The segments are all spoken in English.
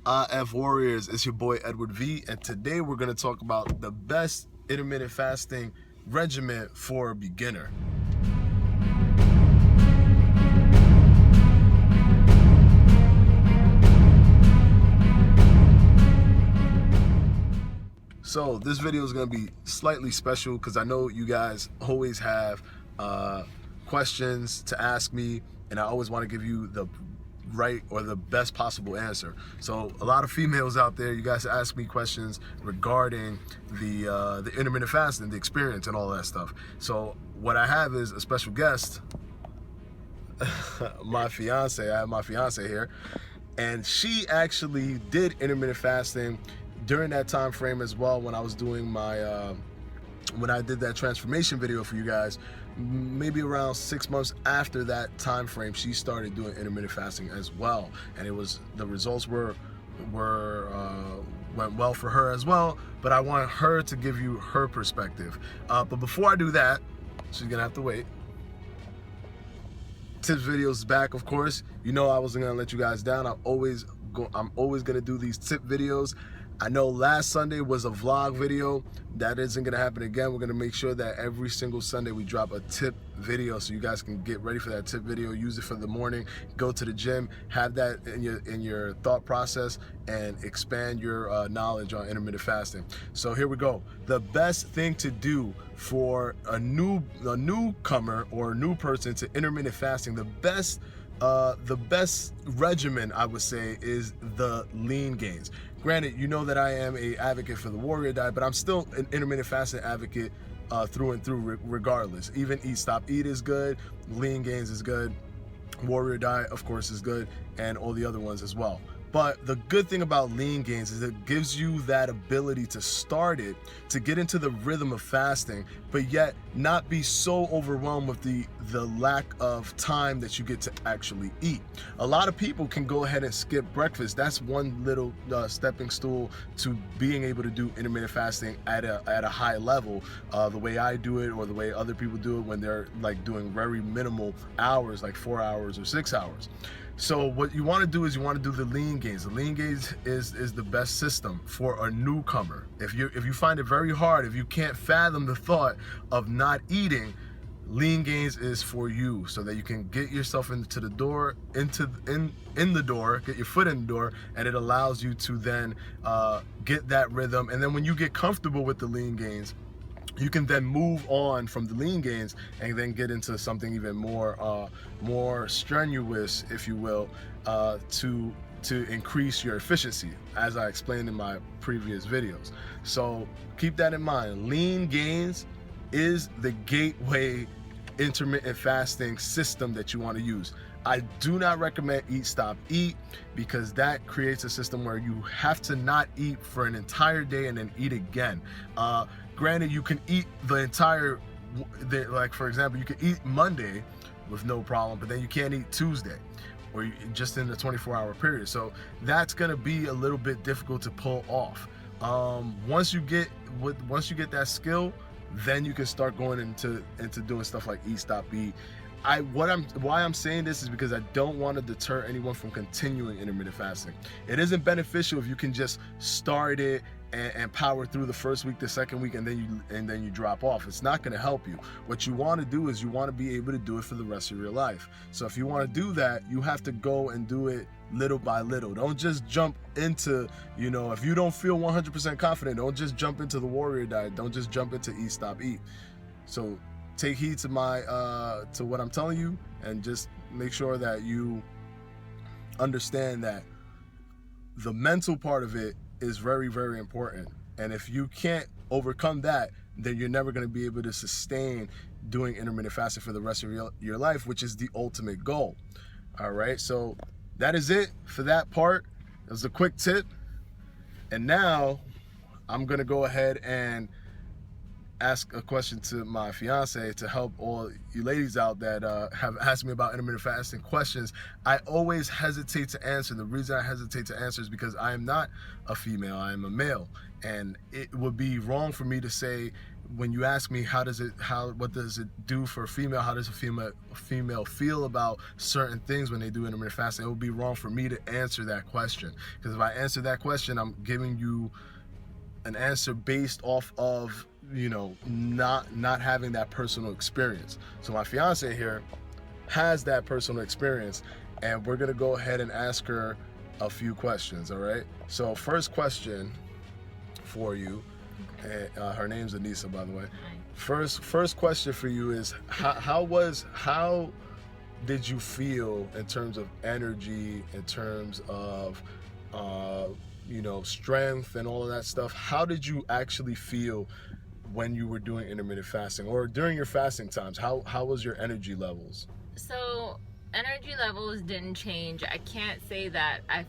IF Warriors? It's your boy Edward V, and today we're going to talk about the best intermittent fasting regimen for a beginner. So this video is going to be slightly special because I know you guys always have questions to ask me, and I always want to give you the right or the best possible answer. So a lot of females out there, you guys ask me questions regarding the intermittent fasting, the experience, and all that stuff. So what I have is a special guest, my fiance. I have my fiance here, and she actually did intermittent fasting during that time frame as well when I was doing my when I did that transformation video for you guys. Maybe around 6 months after that time frame, she started doing intermittent fasting as well, and the results went well for her as well. But I want her to give you her perspective. But before I do that, she's gonna have to wait. Tips videos back, of course. You know I wasn't gonna let you guys down. I'm always gonna do these tip videos. I know last Sunday was a vlog video. That isn't gonna happen again. We're gonna make sure that every single Sunday we drop a tip video so you guys can get ready for that tip video, use it for the morning, go to the gym, have that in your thought process, and expand your knowledge on intermittent fasting. So here we go. The best thing to do for a newcomer or a new person to intermittent fasting, the best regimen, I would say, is the lean gains. Granted, you know that I am an advocate for the warrior diet, but I'm still an intermittent fasting advocate through and through regardless. Even Eat Stop Eat is good, lean gains is good, warrior diet, of course, is good, and all the other ones as well. But the good thing about lean gains is it gives you that ability to start it, to get into the rhythm of fasting, but yet not be so overwhelmed with the lack of time that you get to actually eat. A lot of people can go ahead and skip breakfast. That's one little stepping stool to being able to do intermittent fasting at a high level, the way I do it or the way other people do it when they're like doing very minimal hours, like 4 hours or 6 hours. So what you want to do is you want to do the lean gains. The lean gains is the best system for a newcomer. If you find it very hard, if you can't fathom the thought of not eating, lean gains is for you, so that you can get yourself into the door, in the door, get your foot in the door, and it allows you to then get that rhythm. And then when you get comfortable with the lean gains, you can then move on from the lean gains and then get into something even more strenuous, if you will, to increase your efficiency, as I explained in my previous videos. So keep that in mind. Lean gains is the gateway intermittent fasting system that you want to use. I do not recommend Eat Stop Eat, because that creates a system where you have to not eat for an entire day and then eat again. Granted, you can eat the entire, like for example, you can eat Monday with no problem, but then you can't eat Tuesday, or just in the 24-hour period. So that's gonna be a little bit difficult to pull off. Once you get that skill, then you can start going into doing stuff like Eat Stop Eat. Why I'm saying this is because I don't want to deter anyone from continuing intermittent fasting. It isn't beneficial if you can just start it and power through the first week, the second week, and then you drop off. It's not going to help you. What you want to do is you want to be able to do it for the rest of your life. So if you want to do that, you have to go and do it little by little. Don't just jump into, if you don't feel 100% confident, don't just jump into the warrior diet. Don't just jump into Eat Stop Eat. So take heed to to what I'm telling you, and just make sure that you understand that the mental part of it is very, very important. And if you can't overcome that, then you're never going to be able to sustain doing intermittent fasting for the rest of your life, which is the ultimate goal. All right, so that is it for that part. It was a quick tip. And now I'm going to go ahead and ask a question to my fiance to help all you ladies out that have asked me about intermittent fasting questions. I always hesitate to answer. The reason I hesitate to answer is because I am not a female, I am a male. And it would be wrong for me to say when you ask me what does it do for a female, how does a female feel about certain things when they do intermittent fasting, it would be wrong for me to answer that question, because if I answer that question, I'm giving you an answer based off of, you know, not having that personal experience. So my fiance here has that personal experience, and we're gonna go ahead and ask her a few questions. All right, so first question for you. Okay. Her name's Anissa, by the way. Hi. First question for you is how did you feel in terms of energy, in terms of you know, strength and all of that stuff? How did you actually feel when you were doing intermittent fasting, or during your fasting times? How was your energy levels? So energy levels didn't change. I can't say that I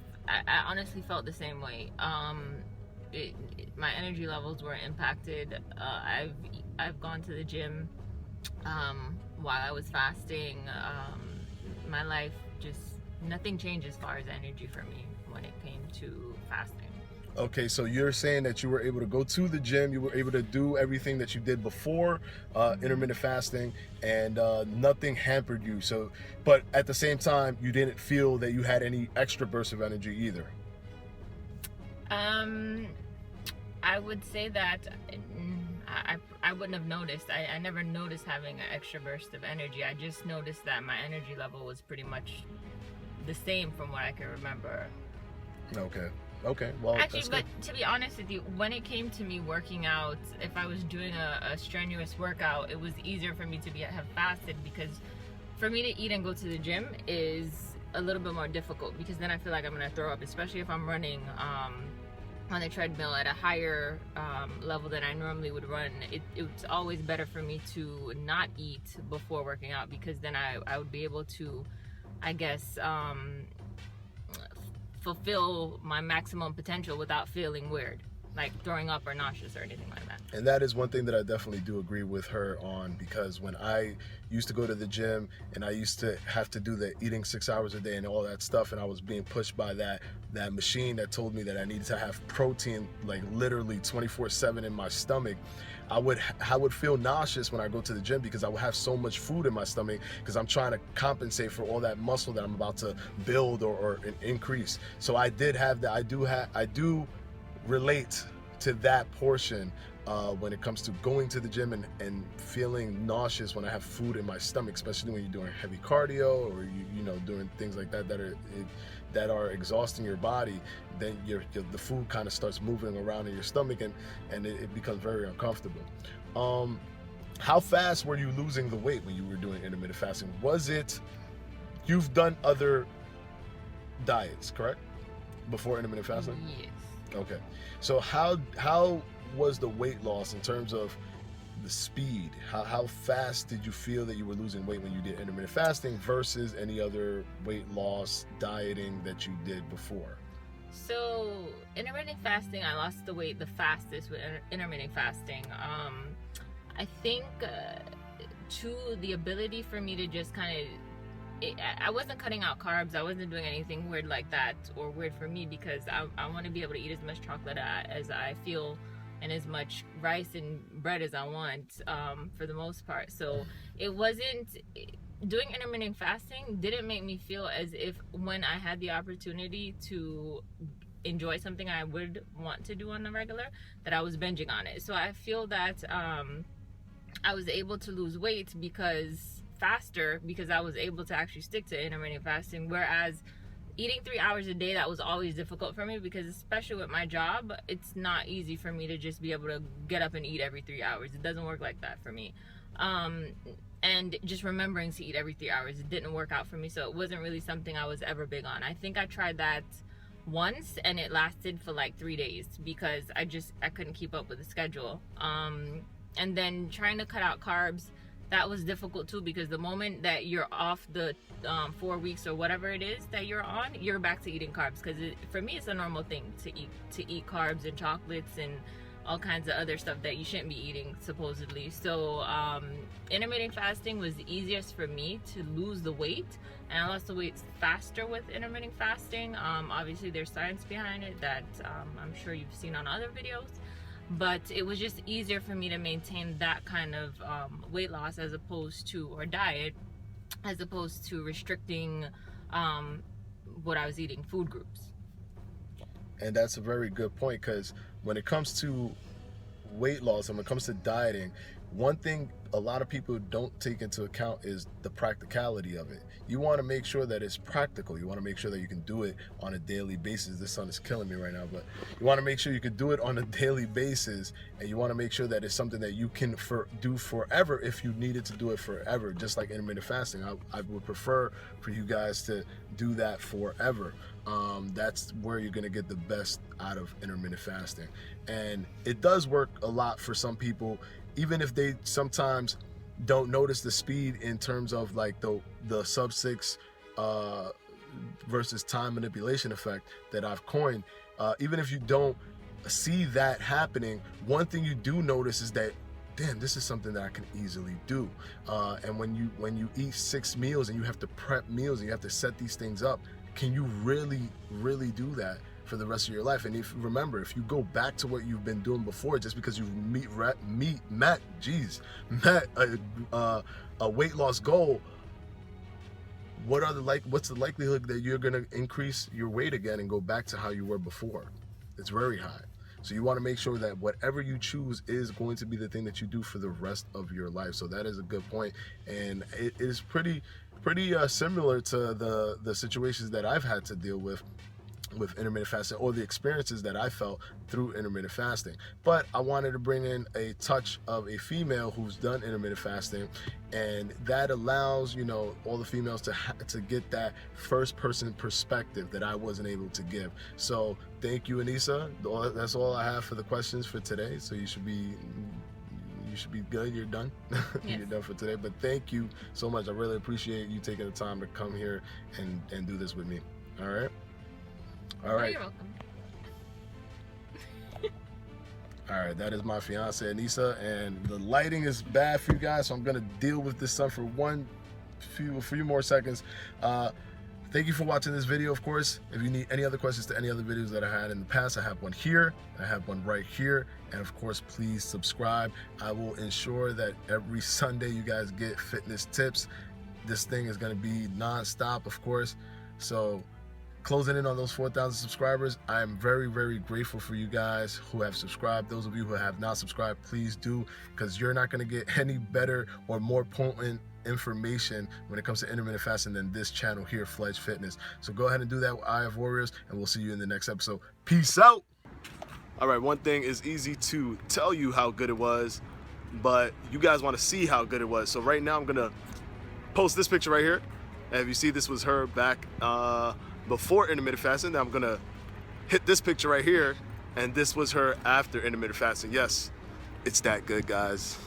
honestly felt the same way. My energy levels were impacted. I've gone to the gym while I was fasting. My life just, nothing changed as far as energy for me when it came to fasting. Okay, so you're saying that you were able to go to the gym, you were able to do everything that you did before intermittent fasting, and nothing hampered you. So, but at the same time, you didn't feel that you had any extra burst of energy either. I would say that I wouldn't have noticed. I never noticed having an extra burst of energy. I just noticed that my energy level was pretty much the same from what I can remember. Okay, well, actually, but to be honest with you, when it came to me working out, if I was doing a strenuous workout, it was easier for me to have fasted, because for me to eat and go to the gym is a little bit more difficult, because then I feel like I'm gonna throw up, especially if I'm running on the treadmill at a higher level than I normally would run. It's always better for me to not eat before working out, because then I would be able to, I guess, fulfill my maximum potential without feeling weird, like throwing up or nauseous or anything like that. And that is one thing that I definitely do agree with her on, because when I used to go to the gym and I used to have to do the eating 6 hours a day and all that stuff, and I was being pushed by that machine that told me that I needed to have protein like literally 24/7 in my stomach, I would feel nauseous when I go to the gym, because I would have so much food in my stomach, because I'm trying to compensate for all that muscle that I'm about to build or increase. So I did have that. I do relate to that portion when it comes to going to the gym and feeling nauseous when I have food in my stomach, especially when you're doing heavy cardio, or you know, doing things like that that are exhausting your body. Then the food kind of starts moving around in your stomach, and it becomes very uncomfortable. How fast were you losing the weight when you were doing intermittent fasting? Was it, you've done other diets, correct, before intermittent fasting? Yes. Okay, so how was the weight loss in terms of the speed? How fast did you feel that you were losing weight when you did intermittent fasting versus any other weight loss dieting that you did before? So intermittent fasting, I lost the weight the fastest with intermittent fasting. I think to the ability for me to just kind of, I wasn't cutting out carbs, I wasn't doing anything weird like that, or weird for me, because I want to be able to eat as much chocolate as I feel, and as much rice and bread as I want, for the most part. So it wasn't, doing intermittent fasting didn't make me feel as if when I had the opportunity to enjoy something I would want to do on the regular, that I was binging on it. So I feel that I was able to lose weight faster because I was able to actually stick to intermittent fasting, whereas eating 3 hours a day, that was always difficult for me, because especially with my job, it's not easy for me to just be able to get up and eat every 3 hours. It doesn't work like that for me. And just remembering to eat every 3 hours, it didn't work out for me, so it wasn't really something I was ever big on. I think I tried that once and it lasted for like 3 days, because I couldn't keep up with the schedule. And then trying to cut out carbs, that was difficult too, because the moment that you're off the 4 weeks or whatever it is that you're on, you're back to eating carbs, because for me it's a normal thing to eat carbs and chocolates and all kinds of other stuff that you shouldn't be eating supposedly. So intermittent fasting was the easiest for me to lose the weight, and I lost the weight faster with intermittent fasting. Obviously there's science behind it that I'm sure you've seen on other videos. but it was just easier for me to maintain that kind of weight loss as opposed to, or diet, as opposed to restricting what I was eating, food groups. And that's a very good point, because when it comes to weight loss and when it comes to dieting, one thing a lot of people don't take into account is the practicality of it. You want to make sure that it's practical. You want to make sure that you can do it on a daily basis. This sun is killing me right now, but you want to make sure you can do it on a daily basis, and you want to make sure that it's something that you can do forever if you needed to do it forever. Just like intermittent fasting, I would prefer for you guys to do that forever. That's where you're going to get the best out of intermittent fasting. And it does work a lot for some people, even if they sometimes don't notice the speed in terms of like the sub-6 versus time manipulation effect that I've coined. Even if you don't see that happening, one thing you do notice is that, damn, this is something that I can easily do. And when you eat 6 meals and you have to prep meals and you have to set these things up, can you really do that for the rest of your life? And if you go back to what you've been doing before, just because you met a weight loss goal, what's the likelihood that you're gonna increase your weight again and go back to how you were before? It's very high. So you want to make sure that whatever you choose is going to be the thing that you do for the rest of your life. So that is a good point, and it is pretty similar to the situations that I've had to deal with intermittent fasting, or the experiences that I felt through intermittent fasting. But I wanted to bring in a touch of a female who's done intermittent fasting, and that allows, you know, all the females to get that first person perspective that I wasn't able to give. So thank you, Anissa. That's all I have for the questions for today. So you should be good. You're done. Yes. You're done for today. But thank you so much. I really appreciate you taking the time to come here and do this with me. All right. All right. You're welcome. All right, that is my fiance Anissa, and the lighting is bad for you guys, so I'm gonna deal with this sun for a few more seconds. Thank you for watching this video. Of course, if you need any other questions to any other videos that I had in the past, I have one here, I have one right here, and of course, please subscribe. I will ensure that every Sunday you guys get fitness tips. This thing is gonna be non-stop, of course. So closing in on those 4,000 subscribers, I am very grateful for you guys who have subscribed. Those of you who have not subscribed, please do, because you're not going to get any better or more potent information when it comes to intermittent fasting than this channel here, Fledged Fitness. So go ahead and do that with Eye of Warriors, and we'll see you in the next episode. Peace out. All right, one thing is easy to tell you how good it was, but you guys want to see how good it was. So right now I'm going to post this picture right here. And if you see, this was her back before intermittent fasting. Now I'm gonna hit this picture right here, and this was her after intermittent fasting. Yes, it's that good, guys.